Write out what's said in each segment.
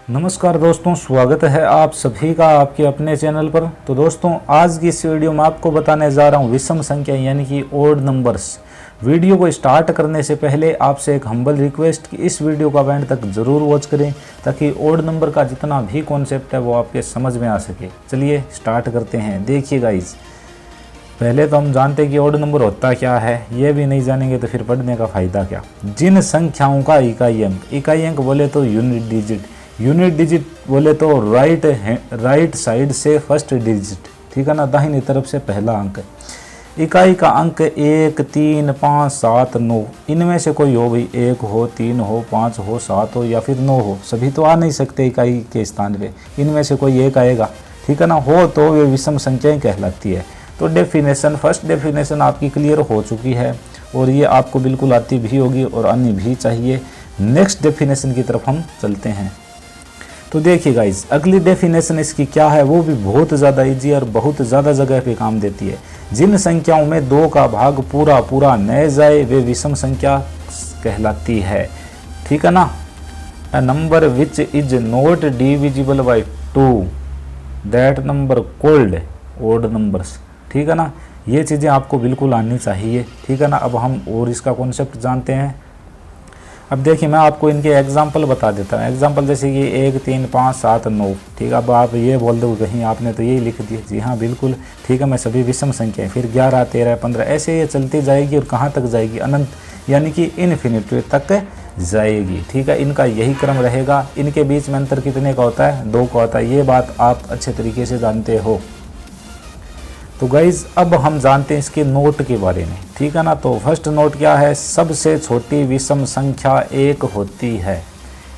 नमस्कार दोस्तों, स्वागत है आप सभी का आपके अपने चैनल पर। तो दोस्तों, आज की इस वीडियो में आपको बताने जा रहा हूँ विषम संख्या यानी कि ओड नंबर्स। वीडियो को स्टार्ट करने से पहले आपसे एक हम्बल रिक्वेस्ट कि इस वीडियो को एंड तक ज़रूर वॉच करें ताकि ओड नंबर का जितना भी कॉन्सेप्ट है वो आपके समझ में आ सके। चलिए स्टार्ट करते हैं। देखिए गाइज, पहले तो हम जानते हैं कि ओड नंबर होता क्या है, ये भी नहीं जानेंगे तो फिर पढ़ने का फ़ायदा क्या। जिन संख्याओं का इकाई अंक बोले तो यूनिट डिजिट बोले तो राइट साइड से फर्स्ट डिजिट, ठीक है ना, दाहिनी तरफ से पहला अंक। इकाई का अंक 1, 3, 5, 7, 9, इनमें से कोई हो भाई, 1 हो, 3 हो, 5 हो, 7 हो या फिर 9 हो, सभी तो आ नहीं सकते इकाई के स्थान पे, इनमें से कोई एक आएगा, ठीक है ना, हो तो वे विषम संख्याएं कहलाती है। तो फर्स्ट डेफिनेशन आपकी क्लियर हो चुकी है और ये आपको बिल्कुल आती भी होगी और आनी भी चाहिए। नेक्स्ट डेफिनेशन की तरफ हम चलते हैं। तो देखिए गाइज, अगली डेफिनेशन इसकी क्या है, वो भी बहुत ज़्यादा इजी और बहुत ज़्यादा जगह पे काम देती है। जिन संख्याओं में 2 का भाग पूरा न जाए वे विषम संख्या कहलाती है, ठीक है ना। A number which is not divisible by 2 that number called odd numbers, ठीक है ना। ये चीज़ें आपको बिल्कुल आनी चाहिए, ठीक है ना। अब हम और इसका कॉन्सेप्ट जानते हैं। अब देखिए, मैं आपको इनके एग्जाम्पल बता देता हूँ। एग्जाम्पल जैसे कि 1, 3, 5, 7, 9, ठीक है। अब आप ये बोल दो कहीं आपने तो यही लिख दिया, जी हाँ बिल्कुल, ठीक है। मैं सभी विषम संख्या, फिर 11, 13, 15 ऐसे ये चलती जाएगी और कहाँ तक जाएगी, अनंत यानी कि इन्फिनिटी तक जाएगी, ठीक है। इनका यही क्रम रहेगा। इनके बीच में अंतर कितने का होता है, 2 का होता है। ये बात आप अच्छे तरीके से जानते हो। तो गाइज, अब हम जानते हैं इसके नोट के बारे में, ठीक है ना। तो फर्स्ट नोट क्या है, सबसे छोटी विषम संख्या 1 होती है।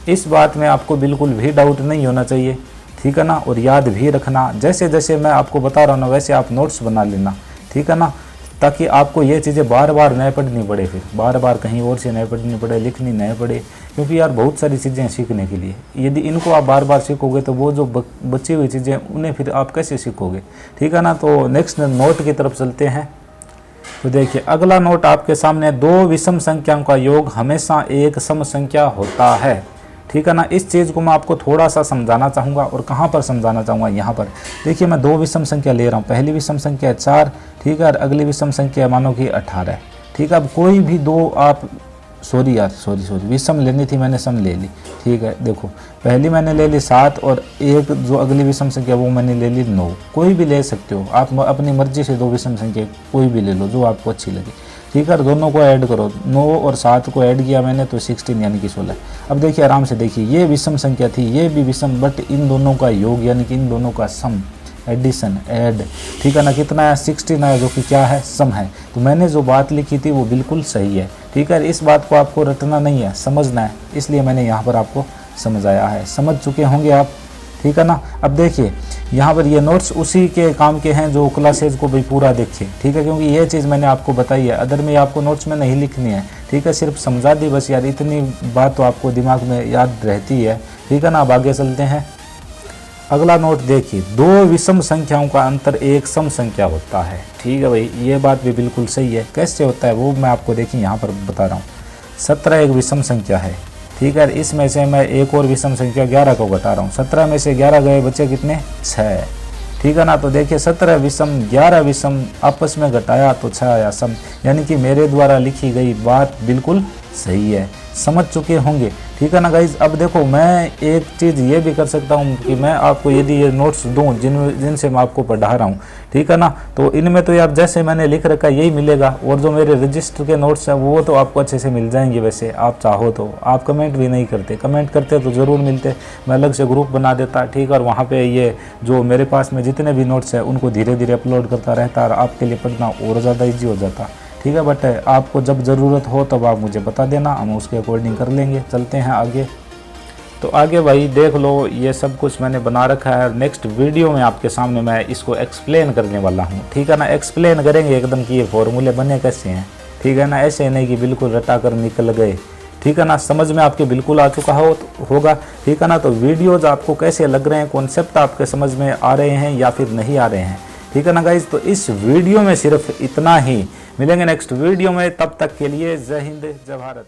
इस बात में आपको बिल्कुल भी डाउट नहीं होना चाहिए, ठीक है ना। और याद भी रखना, जैसे जैसे मैं आपको बता रहा हूँ ना वैसे आप नोट्स बना लेना, ठीक है ना, ताकि आपको ये चीज़ें बार बार न पढ़नी पड़े, फिर बार बार कहीं और से न पढ़नी पड़े, लिखनी न पड़े, क्योंकि यार बहुत सारी चीज़ें सीखने के लिए, यदि इनको आप बार बार सीखोगे तो वो जो बची हुई चीज़ें उन्हें फिर आप कैसे सीखोगे, ठीक है ना। तो नेक्स्ट नोट की तरफ चलते हैं। तो देखिए, अगला नोट आपके सामने, 2 विषम संख्याओं का योग हमेशा एक सम संख्या होता है, ठीक है ना। इस चीज़ को मैं आपको थोड़ा सा समझाना चाहूँगा और कहाँ पर समझाना चाहूँगा, यहाँ पर देखिए। मैं 2 विषम संख्या ले रहा हूँ। पहली विषम संख्या 4, ठीक है, और अगली विषम संख्या मानो कि 18, ठीक है। अब कोई भी 2 आप सॉरी विषम लेनी थी, मैंने सम ले ली, ठीक है। देखो, पहली मैंने ले ली 7 और एक जो अगली विषम संख्या वो मैंने ले ली 9। कोई भी ले सकते हो आप, अपनी मर्जी से 2 विषम संख्या कोई भी ले लो जो आपको अच्छी लगे, ठीक है। दोनों को ऐड करो, 9 और 7 को ऐड किया मैंने तो 16 यानी कि 16। अब देखिए आराम से देखिए, ये विषम संख्या थी, ये भी विषम, बट इन दोनों का योग यानी कि इन दोनों का सम, एडिशन, ऐड, ठीक है ना, कितना है, 16 है, जो कि क्या है, सम है। तो मैंने जो बात लिखी थी वो बिल्कुल सही है, ठीक है। इस बात को आपको रटना नहीं है, समझना है, इसलिए मैंने यहाँ पर आपको समझाया है। समझ चुके होंगे आप, ठीक है ना। अब देखिए, यहाँ पर ये नोट्स उसी के काम के हैं जो क्लासेज को भी पूरा देखें, ठीक है, क्योंकि ये चीज़ मैंने आपको बताई है। अदर में आपको नोट्स में नहीं लिखनी है, ठीक है, सिर्फ समझा दी बस यार, इतनी बात तो आपको दिमाग में याद रहती है, ठीक है ना। अब आगे चलते हैं। अगला नोट देखिए, 2 विषम संख्याओं का अंतर एक सम संख्या होता है, ठीक है भाई, ये बात भी बिल्कुल सही है। कैसे होता है वो मैं आपको देखिए यहाँ पर बता रहा हूँ। 17 एक विषम संख्या है, ठीक है। इसमें से मैं एक और विषम संख्या 11 को घटा रहा हूँ। 17 में से 11 गए, बचे कितने, 6, ठीक है ना। तो देखिए 17 विषम 11 विषम आपस में घटाया तो 6 आया सम, यानी कि मेरे द्वारा लिखी गई बात बिल्कुल सही है। समझ चुके होंगे, ठीक है ना गाइज। अब देखो, मैं एक चीज़ ये भी कर सकता हूँ कि मैं आपको यदि ये नोट्स दूँ जिनसे मैं आपको पढ़ा रहा हूँ, ठीक है ना, तो इनमें तो यार जैसे मैंने लिख रखा यही मिलेगा, और जो मेरे रजिस्टर के नोट्स हैं वो तो आपको अच्छे से मिल जाएंगे। वैसे आप चाहो तो, आप कमेंट भी नहीं करते, कमेंट करते तो ज़रूर मिलते, मैं अलग से ग्रुप बना देता, ठीक है। और वहाँ पर ये जो मेरे पास में जितने भी नोट्स हैं उनको धीरे धीरे अपलोड करता रहता और आपके लिए पढ़ना और ज़्यादा ईजी हो जाता, ठीक है। बट आपको जब ज़रूरत हो तब आप मुझे बता देना, हम उसके अकॉर्डिंग कर लेंगे। चलते हैं आगे। तो आगे भाई देख लो, ये सब कुछ मैंने बना रखा है। नेक्स्ट वीडियो में आपके सामने मैं इसको एक्सप्लेन करने वाला हूँ, ठीक है ना। एक्सप्लेन करेंगे एकदम कि ये फॉर्मूले बने कैसे हैं, ठीक है ना। ऐसे नहीं कि बिल्कुल रटा कर निकल गए, ठीक है ना। समझ में आपके बिल्कुल आ चुका होगा, ठीक है ना। तो वीडियोज़ आपको कैसे लग रहे हैं, कॉन्सेप्ट आपके समझ में आ रहे हैं या फिर नहीं आ रहे हैं, ठीक है ना गाइज। तो इस वीडियो में सिर्फ इतना ही, मिलेंगे नेक्स्ट वीडियो में, तब तक के लिए जय हिंद जय भारत।